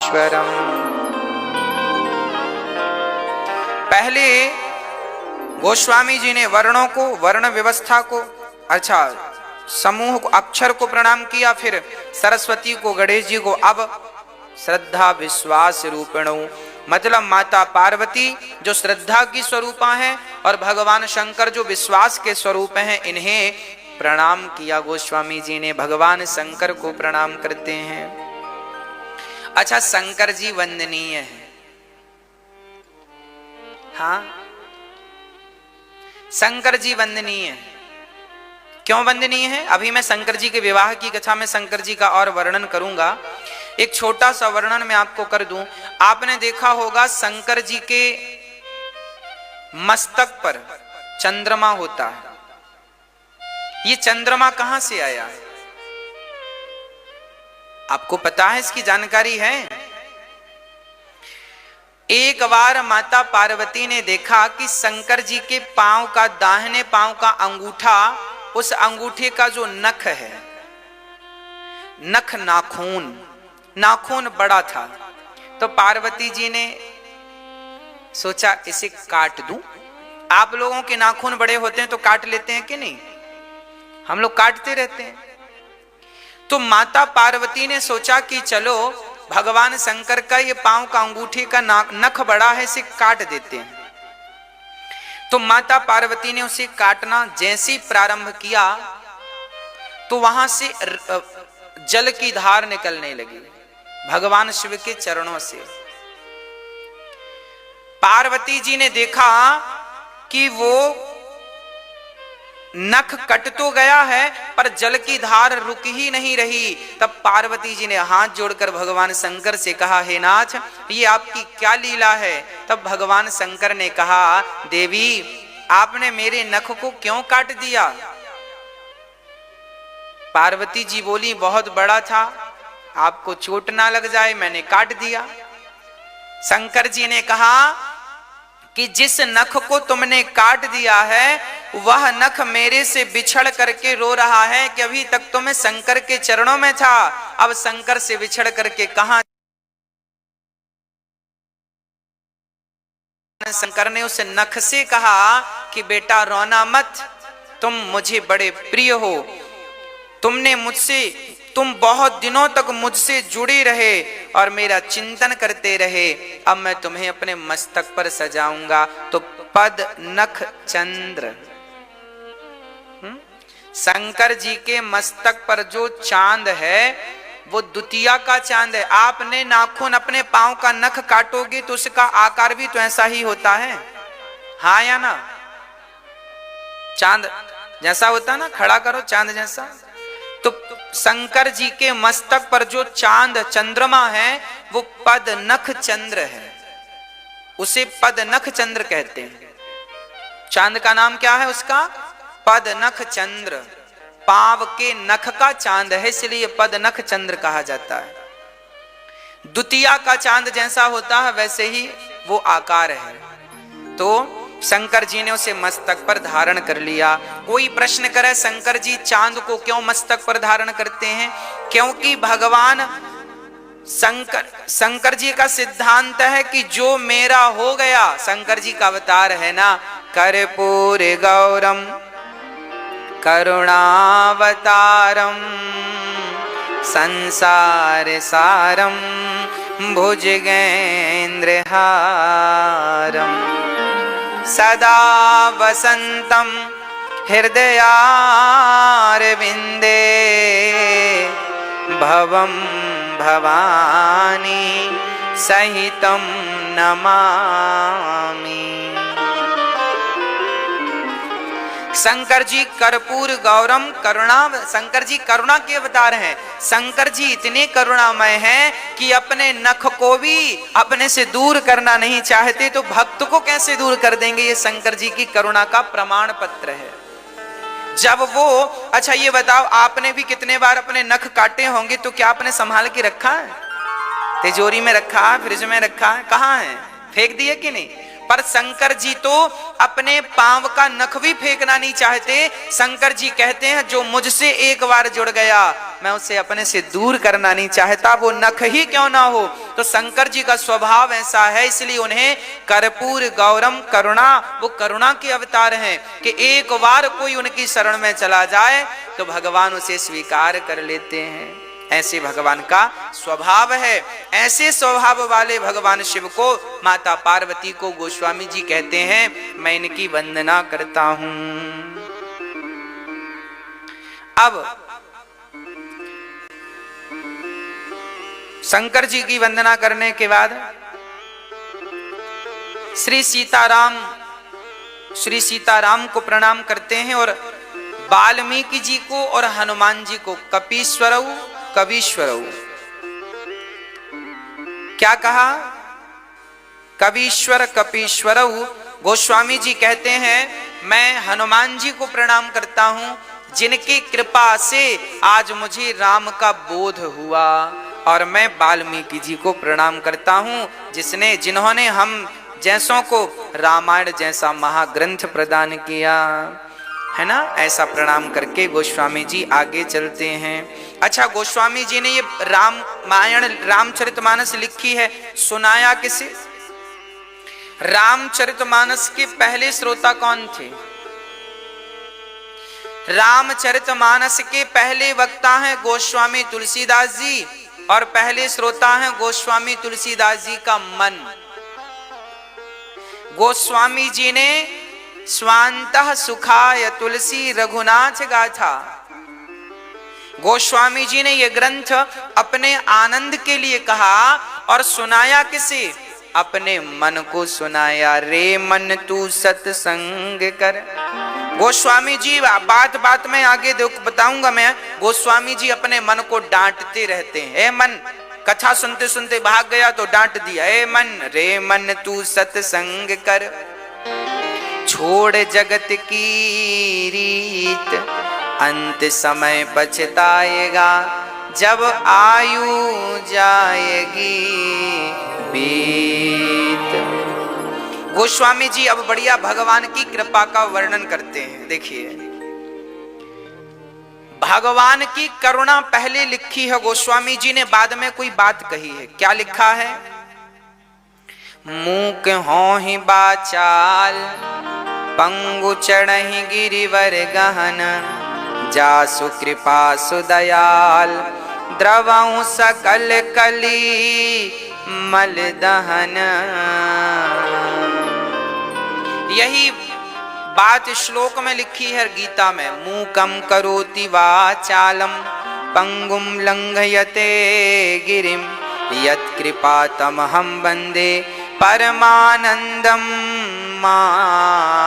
ईश्वरम। पहले गोस्वामी जी ने वर्णों को, वर्ण व्यवस्था को, अच्छा समूह को, अक्षर को प्रणाम किया, फिर सरस्वती को, गणेश जी को। अब श्रद्धा विश्वास रूपिणो, मतलब माता पार्वती जो श्रद्धा की स्वरूपा हैं और भगवान शंकर जो विश्वास के स्वरूप हैं, इन्हें प्रणाम किया गोस्वामी जी ने। भगवान शंकर को प्रणाम करते हैं। अच्छा, शंकर जी वंदनीय है। हाँ, शंकर जी वंदनीय है। क्यों वंदनीय है? अभी मैं शंकर जी के विवाह की कथा में शंकर जी का और वर्णन करूंगा। एक छोटा सा वर्णन मैं आपको कर दूं। आपने देखा होगा शंकर जी के मस्तक पर चंद्रमा होता है। ये चंद्रमा कहां से आया है? आपको पता है? इसकी जानकारी है? एक बार माता पार्वती ने देखा कि शंकर जी के पांव का, दाहिने पांव का अंगूठा, उस अंगूठे का जो नख है, नख नाखून बड़ा था। तो पार्वती जी ने सोचा इसे काट दूं। आप लोगों के नाखून बड़े होते हैं तो काट लेते हैं कि नहीं? हम लोग काटते रहते हैं। तो माता पार्वती ने सोचा कि चलो भगवान शंकर का ये पांव का अंगूठे का नख बड़ा है, इसे काट देते हैं। तो माता पार्वती ने उसे काटना जैसे प्रारंभ किया तो वहां से जल की धार निकलने लगी भगवान शिव के चरणों से। पार्वती जी ने देखा कि वो नख कट तो गया है पर जल की धार रुक ही नहीं रही। तब पार्वती जी ने हाथ जोड़कर भगवान शंकर से कहा, हे नाथ, ये आपकी क्या लीला है? तब भगवान शंकर ने कहा, देवी आपने मेरे नख को क्यों काट दिया? पार्वती जी बोली, बहुत बड़ा था, आपको चोट ना लग जाए, मैंने काट दिया। शंकर जी ने कहा कि जिस नख को तुमने काट दिया है वह नख मेरे से बिछड़ करके रो रहा है कि अभी तक तो मैं शंकर के चरणों में था, अब शंकर से बिछड़ करके कहां। शंकर ने उस नख से कहा कि बेटा रोना मत, तुम मुझे बड़े प्रिय हो, तुम बहुत दिनों तक मुझसे जुड़े रहे और मेरा चिंतन करते रहे। अब मैं तुम्हें अपने मस्तक पर सजाऊंगा। तो पद नख चंद्र, शंकर जी के मस्तक पर जो चांद है वो द्वितीया का चांद है। आपने नाखून, अपने पांव का नख काटोगे तो उसका आकार भी तो ऐसा ही होता है, हाँ या ना? चांद जैसा होता है ना, खड़ा करो चांद जैसा। तो शंकर जी के मस्तक पर जो चांद, चंद्रमा है, वो पद नख चंद्र है, उसे पद नख चंद्र कहते हैं। चांद का नाम क्या है उसका? पद नख चंद्र। पांव के नख का चांद है, इसलिए पद नख चंद्र कहा जाता है। द्वितीया का चांद जैसा होता है वैसे ही वो आकार है। तो शंकर जी ने उसे मस्तक पर धारण कर लिया। कोई प्रश्न करे शंकर जी चांद को क्यों मस्तक पर धारण करते हैं? क्योंकि भगवान शंकर जी का सिद्धांत है कि जो मेरा हो गया, शंकर जी का अवतार है ना, कर्पूर गौरम करुणावतारम संसार सारम भुजगेन्द्रहारम सदा वसंतम हृदयारविंदे भवम भवानी सहितम नमामि। शंकर जी कर्पूर गौरम करुणा, शंकर जी करुणा के अवतार हैं। शंकर जी इतने करुणामय हैं कि अपने नख को भी अपने से दूर करना नहीं चाहते, तो भक्त को कैसे दूर कर देंगे? ये शंकर जी की करुणा का प्रमाण पत्र है। जब वो, अच्छा ये बताओ, आपने भी कितने बार अपने नख काटे होंगे, तो क्या आपने संभाल के रखा है? तिजोरी में रखा है, फ्रिज में रखा है, कहाँ है? फेंक दिए कि नहीं? पर शंकर जी तो अपने पांव का नख भी फेंकना नहीं चाहते। शंकर जी कहते हैं जो मुझसे एक बार जुड़ गया मैं उसे अपने से दूर करना नहीं चाहता, वो नख ही क्यों ना हो। तो शंकर जी का स्वभाव ऐसा है, इसलिए उन्हें कर्पूर गौरम करुणा, वो करुणा के अवतार हैं कि एक बार कोई उनकी शरण में चला जाए तो भगवान उसे स्वीकार कर लेते हैं। ऐसे भगवान का स्वभाव है। ऐसे स्वभाव वाले भगवान शिव को, माता पार्वती को गोस्वामी जी कहते हैं मैं इनकी वंदना करता हूं। अब शंकर जी की वंदना करने के बाद श्री सीताराम को प्रणाम करते हैं और वाल्मीकि जी को और हनुमान जी को कपीश्वरऊ कवीश्वरऊ, क्या कहा? कवीश्वर कपीश्वरऊ। गोस्वामी जी कहते हैं मैं हनुमान जी को प्रणाम करता हूं जिनकी कृपा से आज मुझे राम का बोध हुआ, और मैं वाल्मीकि जी को प्रणाम करता हूं जिन्होंने हम जैसों को रामायण जैसा महाग्रंथ प्रदान किया है ना। ऐसा प्रणाम करके गोस्वामी जी आगे चलते हैं। अच्छा, गोस्वामी जी ने ये रामायण रामचरितमानस लिखी है, सुनाया किसे? रामचरितमानस के पहले श्रोता कौन थे? रामचरितमानस के पहले वक्ता हैं गोस्वामी तुलसीदास जी, और पहले श्रोता हैं गोस्वामी तुलसीदास जी का मन। गोस्वामी जी ने स्वांतः सुखाय तुलसी रघुनाथ गाथा, गोस्वामी जी ने यह ग्रंथ अपने आनंद के लिए कहा और सुनाया किसे? अपने मन को सुनाया। रे मन तू सत्संग कर। गोस्वामी जी बात बात में आगे बताऊंगा मैं, गोस्वामी जी अपने मन को डांटते रहते हैं। ए मन, कथा सुनते सुनते भाग गया तो डांट दिया, ए मन, रे मन तू सत्संग कर, छोड़ जगत की रीत, अंत समय पछताएगा, जब आयु जाएगी बीत। गोस्वामी जी अब बढ़िया भगवान की कृपा का वर्णन करते हैं। देखिए, भगवान की करुणा पहले लिखी है गोस्वामी जी ने, बाद में कोई बात कही है। क्या लिखा है? मूक हो ही बाचाल, पंगु चढ़हि गिरिवर गहन, जासु कृपा सुदयाल, द्रवहु सकल कली मल दहन। यही बात श्लोक में लिखी है गीता में। मूकम करोति वाचालम, पंगुम लंघयते गिरिम, यत्कृपा तमहं वन्दे परमानंदम माधवम।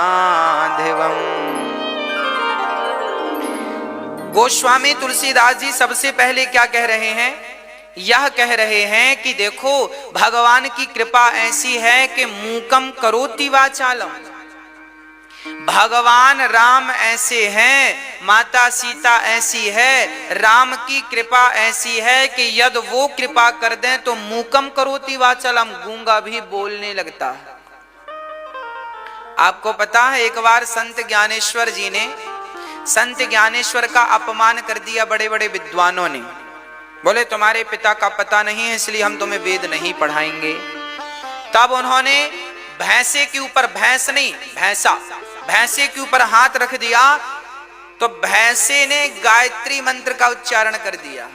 गोस्वामी तुलसीदास जी सबसे पहले क्या कह रहे हैं? यह कह रहे हैं कि देखो भगवान की कृपा ऐसी है कि मूकम करोति वाचालम, भगवान राम ऐसे हैं, माता सीता ऐसी है, राम की कृपा ऐसी है कि यदि वो कृपा कर दें तो मूकम करोति वाचालम, गूंगा भी बोलने लगता है। आपको पता है एक बार संत ज्ञानेश्वर जी ने, संत ज्ञानेश्वर का अपमान कर दिया बड़े बड़े विद्वानों ने। बोले तुम्हारे पिता का पता नहीं है इसलिए हम तुम्हें वेद नहीं पढ़ाएंगे। तब उन्होंने भैंसे के ऊपर, भैंस नहीं भैंसा, भैंसे के ऊपर हाथ रख दिया तो भैंसे ने गायत्री मंत्र का उच्चारण कर दिया,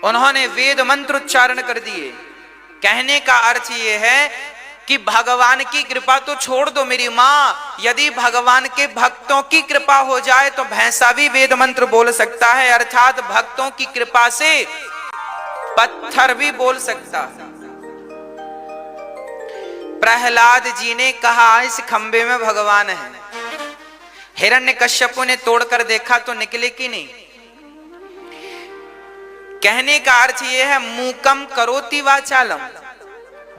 उन्होंने वेद मंत्र उच्चारण कर दिए। कहने का अर्थ ये है कि भगवान की कृपा तो छोड़ दो मेरी माँ, यदि भगवान के भक्तों की कृपा हो जाए तो भैंसा भी वेद मंत्र बोल सकता है, अर्थात भक्तों की कृपा से पत्थर भी बोल सकता है। प्रहलाद जी ने कहा इस खंबे में भगवान है। हिरण्यकश्यप ने तोड़कर देखा तो निकले कि नहीं। कहने का अर्थ यह है मूकम करोति वाचालम,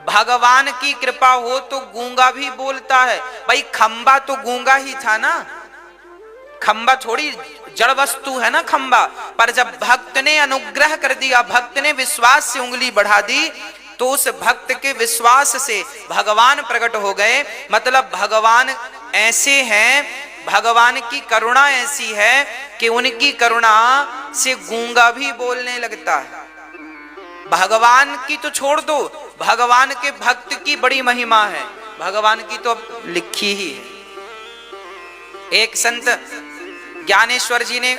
भगवान की कृपा हो तो गूंगा भी बोलता है। भाई खंबा तो गूंगा ही था ना, खंबा थोड़ी जड़ वस्तु है ना खंबा, पर जब भक्त ने अनुग्रह कर दिया, भक्त ने विश्वास से उंगली बढ़ा दी तो उस भक्त के विश्वास से भगवान प्रकट हो गए। मतलब भगवान ऐसे हैं भगवान की करुणा ऐसी है कि उनकी करुणा से गूंगा भी बोलने लगता है। भगवान की तो छोड़ दो, भगवान के भक्त की बड़ी महिमा है, भगवान की तो अब लिखी ही है। एक संत ज्ञानेश्वर जी ने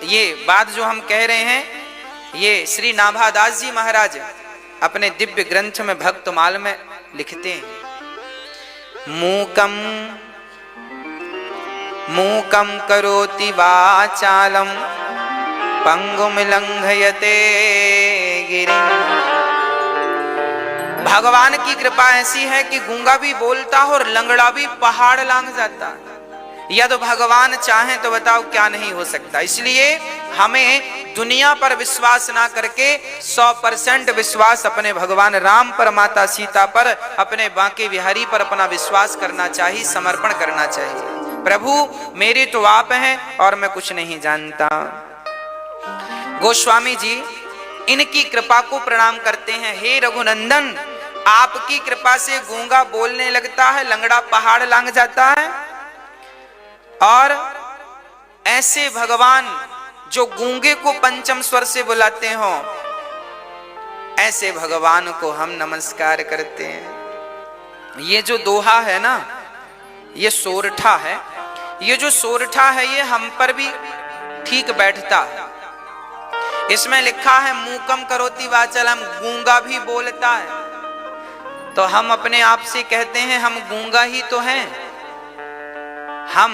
ये बात जो हम कह रहे हैं, ये श्री नाभादास जी महाराज अपने दिव्य ग्रंथ में भक्तमाल में लिखते हैं, मूकम करोति वाचालम पंगुम लंघयते गिरिम। भगवान की कृपा ऐसी है कि गूंगा भी बोलता है और लंगड़ा भी पहाड़ लांघ जाता है। या तो भगवान चाहे तो बताओ क्या नहीं हो सकता। इसलिए हमें दुनिया पर विश्वास ना करके 100% विश्वास अपने भगवान राम पर, माता सीता पर, अपने बांके बिहारी पर अपना विश्वास करना चाहिए, समर्पण करना चाहिए। प्रभु मेरे तो आप हैं और मैं कुछ नहीं जानता। गोस्वामी जी इनकी कृपा को प्रणाम करते हैं। हे रघुनंदन, आपकी कृपा से गूंगा बोलने लगता है, लंगड़ा पहाड़ लांघ जाता है, और ऐसे भगवान जो गूंगे को पंचम स्वर से बुलाते हो, ऐसे भगवान को हम नमस्कार करते हैं। ये जो दोहा है ना, ये सोरठा है। ये जो सोरठा है ये हम पर भी ठीक बैठता है। इसमें लिखा है मूकम करोति वाचालम, गूंगा भी बोलता है। तो हम अपने आप से कहते हैं हम गूंगा ही तो हैं, हम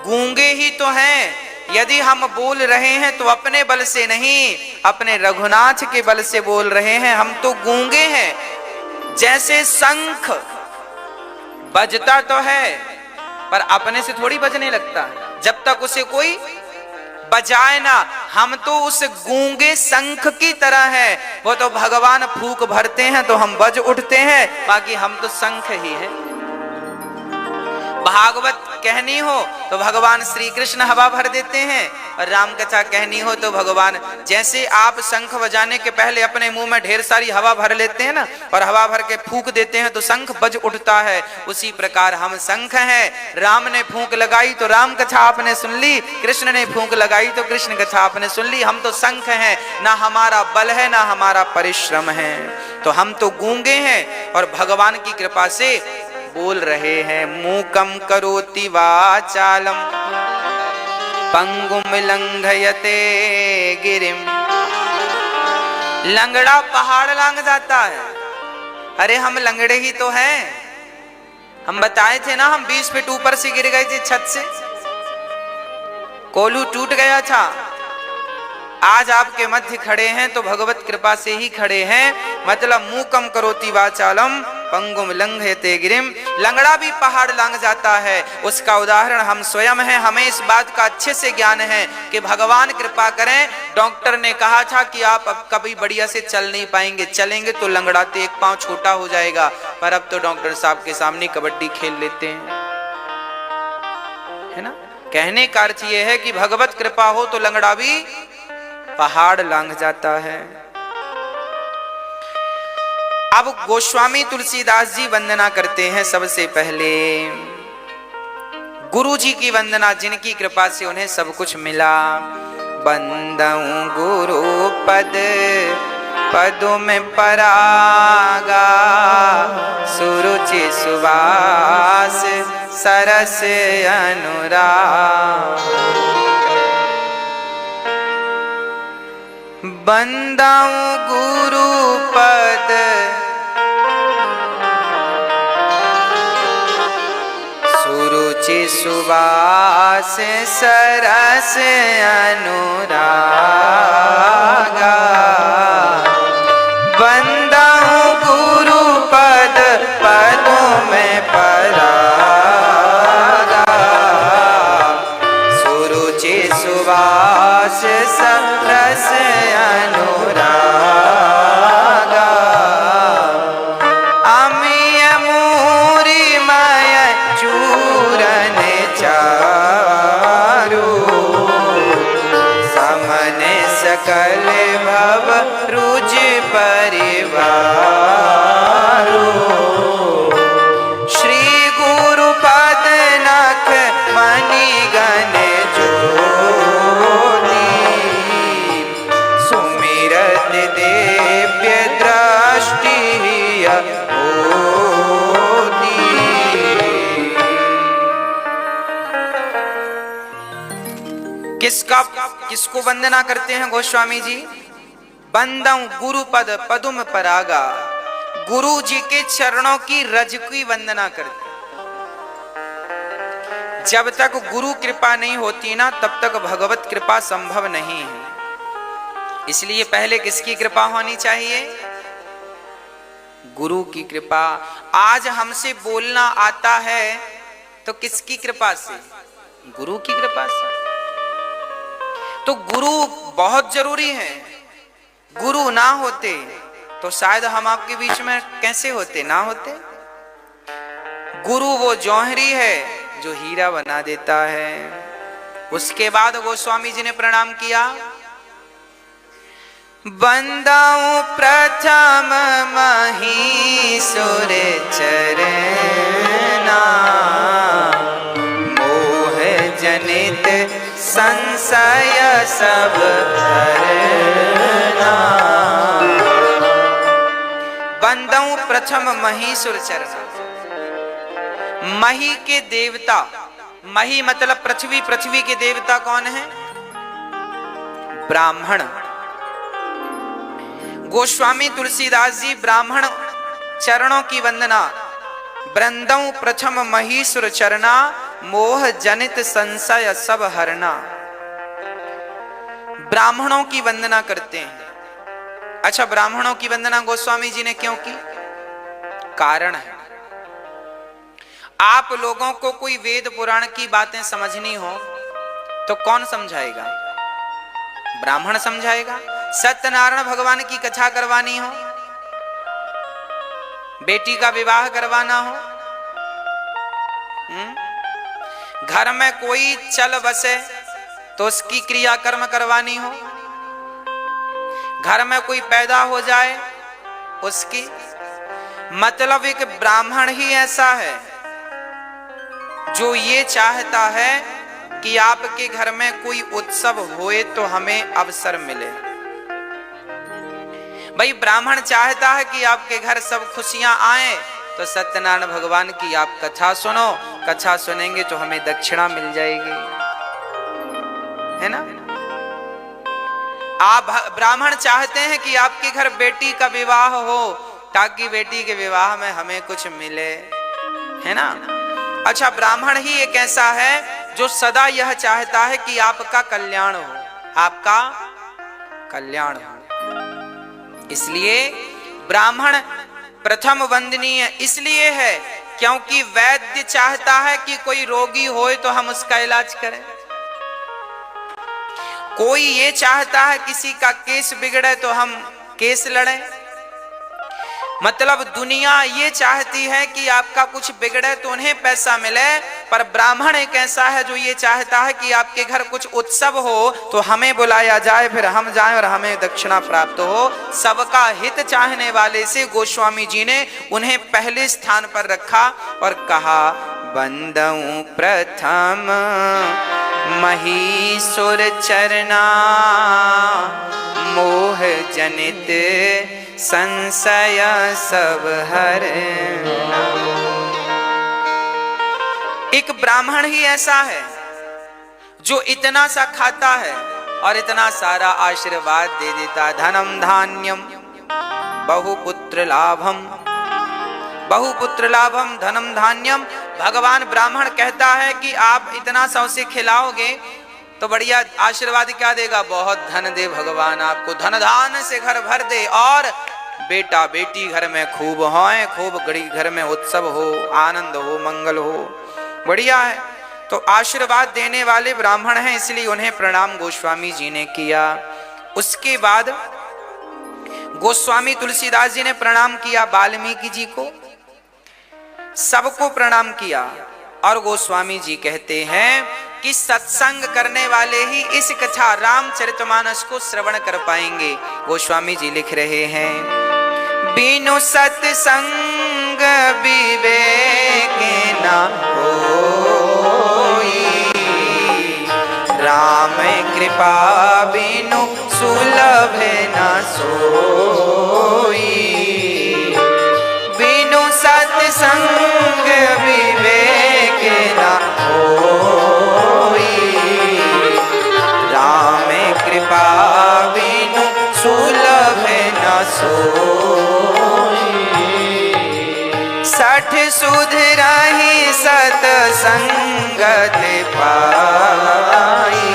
गूंगे ही तो हैं। यदि हम बोल रहे हैं तो अपने बल से नहीं, अपने रघुनाथ के बल से बोल रहे हैं। हम तो गूंगे हैं। जैसे शंख बजता तो है पर अपने से थोड़ी बजने लगता, जब तक उसे कोई बजाए ना। हम तो उस गूंगे शंख की तरह है। वो तो भगवान फूंक भरते हैं तो हम बज उठते हैं, बाकी हम तो शंख ही है। भागवत कहनी हो तो भगवान श्री कृष्ण हवा भर देते हैं, और राम कथा कहनी हो तो भगवान, जैसे आप शंख बजाने के पहले अपने मुंह में ढेर सारी हवा भर लेते हैं ना, और हवा भर के फूंक देते हैं तो शंख बज उठता है, उसी प्रकार हम शंख हैं। राम ने फूंक लगाई तो राम कथा आपने सुन ली, कृष्ण ने फूंक लगाई तो कृष्ण कथा आपने सुन ली। हम तो शंख हैं, ना हमारा बल है ना हमारा परिश्रम है, तो हम तो गूंगे हैं और भगवान की कृपा से बोल रहे हैं। मूकम करोति वाचालम पंगुम लंघयते गिरिम। लंगड़ा पहाड़ लांघ जाता है। अरे हम लंगड़े ही तो हैं। हम बताए थे ना, हम 20 फीट ऊपर से गिर गए थे छत से, कोलू टूट गया था। आज आपके मध्य खड़े हैं तो भगवत कृपा से ही खड़े हैं। मतलब मूकम करोति वाचालम पंगुम लंघयते गिरिम। लंगड़ा भी पहाड़ लांघ जाता है। उसका उदाहरण हम स्वयं हैं। हमें इस बात का अच्छे से ज्ञान है कि भगवान कृपा करें। डॉक्टर ने कहा था कि आप अब कभी बढ़िया से चल नहीं पाएंगे, चलेंगे तो लंगड़ाते एक पांव छोटा हो जाएगा, पर अब तो डॉक्टर साहब के सामने कबड्डी खेल लेते हैं, है ना। कहने का अर्थ यह है कि भगवत कृपा हो तो लंगड़ा भी पहाड़ लांघ जाता है। अब गोस्वामी तुलसीदास जी वंदना करते हैं। सबसे पहले गुरु जी की वंदना, जिनकी कृपा से उन्हें सब कुछ मिला। बंदऊं गुरु पद पदों में परागा, सुरुचि सुवास सरस अनुराग। बंदाऊं गुरु पद सुरुचि सुवास सरस अनुरागा। बंदाऊं गुरु पद पदों में परागा, सुरुचि सुवास सरस अनुरागा। अमिय मूरी मय चूरन चारु, समन सकल भव रुज परिवारु। श्री गुरु पद नख किसको वंदना करते हैं गोस्वामी जी? बंदऊ गुरु पद पदुम परागा, गुरु जी के चरणों की रज की वंदना करते। जब तक गुरु कृपा नहीं होती ना, तब तक भगवत कृपा संभव नहीं है। इसलिए पहले किसकी कृपा होनी चाहिए? गुरु की कृपा। आज हमसे बोलना आता है तो किसकी कृपा से? गुरु की कृपा से। तो गुरु बहुत जरूरी है। गुरु ना होते तो शायद हम आपके बीच में कैसे होते, ना होते। गुरु वो जौहरी है जो हीरा बना देता है। उसके बाद गोस्वामी जी ने प्रणाम किया। बंदाऊं प्रथम महीसुर चरना, मोह जनित संशय सब हरना। बंदाऊं प्रथम महीसुर चरना। मही के देवता, मही मतलब पृथ्वी, पृथ्वी के देवता कौन है? ब्राह्मण। गोस्वामी तुलसीदास जी ब्राह्मण चरणों की वंदना। वृंदऊ प्रथम महीसुर चरना, मोह जनित संशय सब हरना। ब्राह्मणों की वंदना करते हैं। अच्छा, ब्राह्मणों की वंदना गोस्वामी जी ने क्यों की? कारण है। आप लोगों को कोई वेद पुराण की बातें समझनी हो तो कौन समझाएगा? ब्राह्मण समझाएगा। सत्यनारायण भगवान की कथा करवानी हो, बेटी का विवाह करवाना हो, घर में कोई चल बसे तो उसकी क्रियाकर्म करवानी हो, घर में कोई पैदा हो जाए उसकी, मतलब एक ब्राह्मण ही ऐसा है जो ये चाहता है कि आपके घर में कोई उत्सव होए तो हमें अवसर मिले। भाई ब्राह्मण चाहता है कि आपके घर सब खुशियां आए, तो सत्यनारायण भगवान की आप कथा सुनो, कथा सुनेंगे तो हमें दक्षिणा मिल जाएगी, है ना। आप ब्राह्मण चाहते हैं कि आपके घर बेटी का विवाह हो ताकि बेटी के विवाह में हमें कुछ मिले, है ना। अच्छा, ब्राह्मण ही एक ऐसा है जो सदा यह चाहता है कि आपका कल्याण हो, आपका कल्याण हो। इसलिए ब्राह्मण प्रथम वंदनीय इसलिए है क्योंकि वैद्य चाहता है कि कोई रोगी होए तो हम उसका इलाज करें। कोई ये चाहता है किसी का केस बिगड़े तो हम केस लड़ें। मतलब दुनिया ये चाहती है कि आपका कुछ बिगड़े तो उन्हें पैसा मिले, पर ब्राह्मण एक ऐसा है जो ये चाहता है कि आपके घर कुछ उत्सव हो तो हमें बुलाया जाए, फिर हम जाएं और हमें दक्षिणा प्राप्त हो। सबका हित चाहने वाले से गोस्वामी जी ने उन्हें पहले स्थान पर रखा और कहा, बंदऊ प्रथम महीसुर चरना, मोह जनित संशय सब हरना। एक ब्राह्मण ही ऐसा है जो इतना सा खाता है और इतना सारा आशीर्वाद दे देता। धनम धान्यम बहुपुत्र लाभम, बहुपुत्र लाभम धनम धान्यम। भगवान ब्राह्मण कहता है कि आप इतना सा उसे खिलाओगे तो बढ़िया आशीर्वाद क्या देगा? बहुत धन दे भगवान आपको, धन धान से घर भर दे, और बेटा बेटी घर में खूब होए, खूब गड़ी घर में उत्सव हो, आनंद हो, मंगल हो, बढ़िया है। तो आशीर्वाद देने वाले ब्राह्मण हैं, इसलिए उन्हें प्रणाम गोस्वामी जी ने किया। उसके बाद गोस्वामी तुलसीदास जी ने प्रणाम किया वाल्मीकि जी को, सबको प्रणाम किया। और गोस्वामी जी कहते हैं कि सत्संग करने वाले ही इस कथा रामचरितमानस को श्रवण कर पाएंगे। गोस्वामी जी लिख रहे हैं, बिनु सत्संग विवेक न होई, राम कृपा बिनु सुलभ न सोई, बिनु सत्संग विवेक न होई, सुधरहि सतसंगत पाई,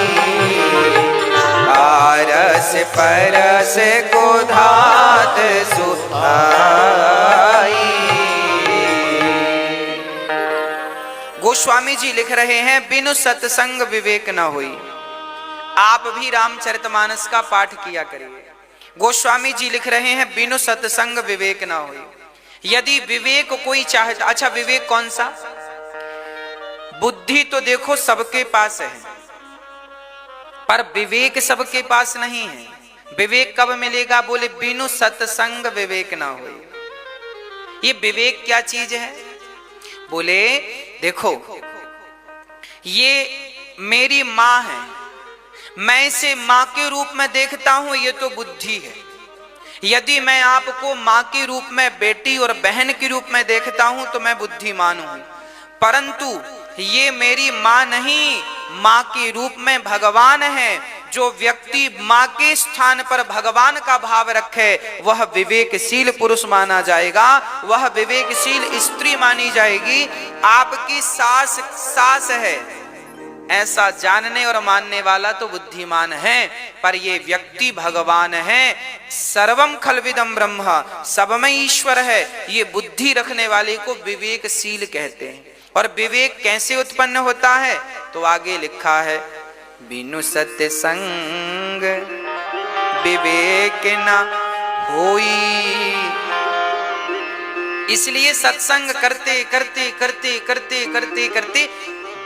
आरस परस को धात सुहाई। गोस्वामी जी लिख रहे हैं, बिनु सत्संग विवेक न होई। आप भी रामचरितमानस का पाठ किया करिए। गोस्वामी जी लिख रहे हैं, बिनु सत्संग विवेक न होई। यदि विवेक कोई चाहता, अच्छा विवेक कौन सा? बुद्धि तो देखो सबके पास है, पर विवेक सबके पास नहीं है। विवेक कब मिलेगा? बोले बिनु सत्संग विवेक ना हो। ये विवेक क्या चीज है? बोले देखो, ये मेरी मां है, मैं इसे मां के रूप में देखता हूं, ये तो बुद्धि है। यदि मैं आपको मां के रूप में, बेटी और बहन के रूप में देखता हूं तो मैं बुद्धिमान हूं, परंतु ये मेरी मां नहीं, मां के रूप में भगवान है। जो व्यक्ति मां के स्थान पर भगवान का भाव रखे वह विवेकशील पुरुष माना जाएगा, वह विवेकशील स्त्री मानी जाएगी। आपकी सास है, ऐसा जानने और मानने वाला तो बुद्धिमान है, पर ये व्यक्ति भगवान है। सर्वम खलविदम ब्रह्म, सब में ईश्वर है, ये बुद्धि रखने वाले को विवेकशील कहते हैं। और विवेक कैसे उत्पन्न होता है? तो आगे लिखा है, बिनु सत्संग विवेक न होई। इसलिए सत्संग करते करते करते करते करते करते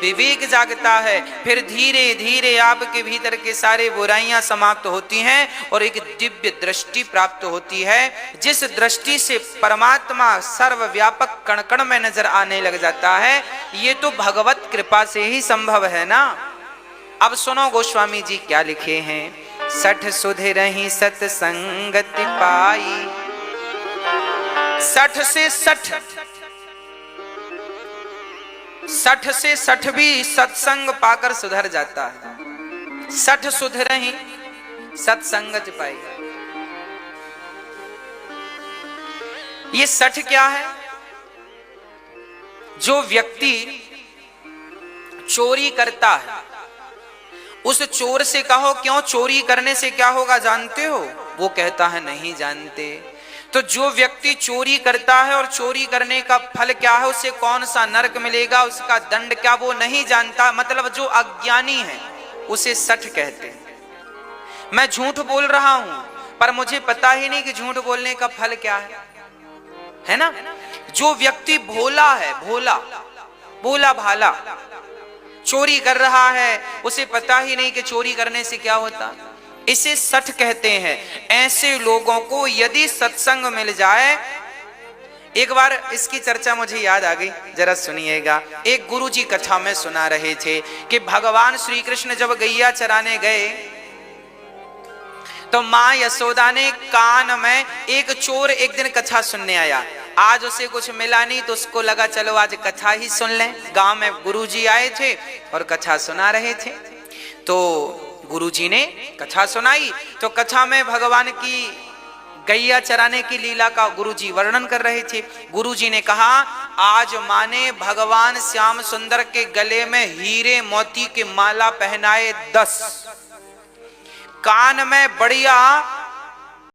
विवेक जागता है, फिर धीरे धीरे आपके भीतर के सारे बुराइयां समाप्त होती हैं और एक दिव्य दृष्टि प्राप्त होती है, जिस दृष्टि से परमात्मा सर्वव्यापक कण कण में नजर आने लग जाता है। ये तो भगवत कृपा से ही संभव है ना। अब सुनो गोस्वामी जी क्या लिखे हैं, सठ सुधरहि सत्संगति पाई। सठ से सठ भी सत्संग पाकर सुधर जाता है। सठ सुधरहि सत्संगत पाई। ये सठ क्या है? जो व्यक्ति चोरी करता है, उस चोर से कहो क्यों चोरी करने से क्या होगा जानते हो? वो कहता है नहीं जानते। तो जो व्यक्ति चोरी करता है और चोरी करने का फल क्या है, उसे कौन सा नरक मिलेगा, उसका दंड क्या, वो नहीं जानता। मतलब जो अज्ञानी है उसे सठ कहते हैं। मैं झूठ बोल रहा हूं पर मुझे पता ही नहीं कि झूठ बोलने का फल क्या है ना। जो व्यक्ति भोला है, भोला भाला, चोरी कर रहा है, उसे पता ही नहीं कि चोरी करने से क्या होता, इसे सठ कहते हैं। ऐसे लोगों को यदि सत्संग मिल जाए, एक बार इसकी चर्चा मुझे याद आ गई, जरा सुनिएगा। एक गुरुजी कथा में सुना रहे थे कि भगवान श्री कृष्ण जब गैया चराने गए तो मां यशोदा ने कान में, एक चोर एक दिन कथा सुनने आया, आज उसे कुछ मिला नहीं तो उसको लगा चलो आज कथा ही सुन लें। गांव में गुरुजी आए थे और कथा सुना रहे थे, तो गुरुजी ने कथा सुनाई। तो कथा में भगवान की गैया चराने की लीला का गुरुजी वर्णन कर रहे थे। गुरुजी ने कहा, आज माने भगवान श्याम सुंदर के गले में हीरे मोती की माला पहनाए 10, कान में बढ़िया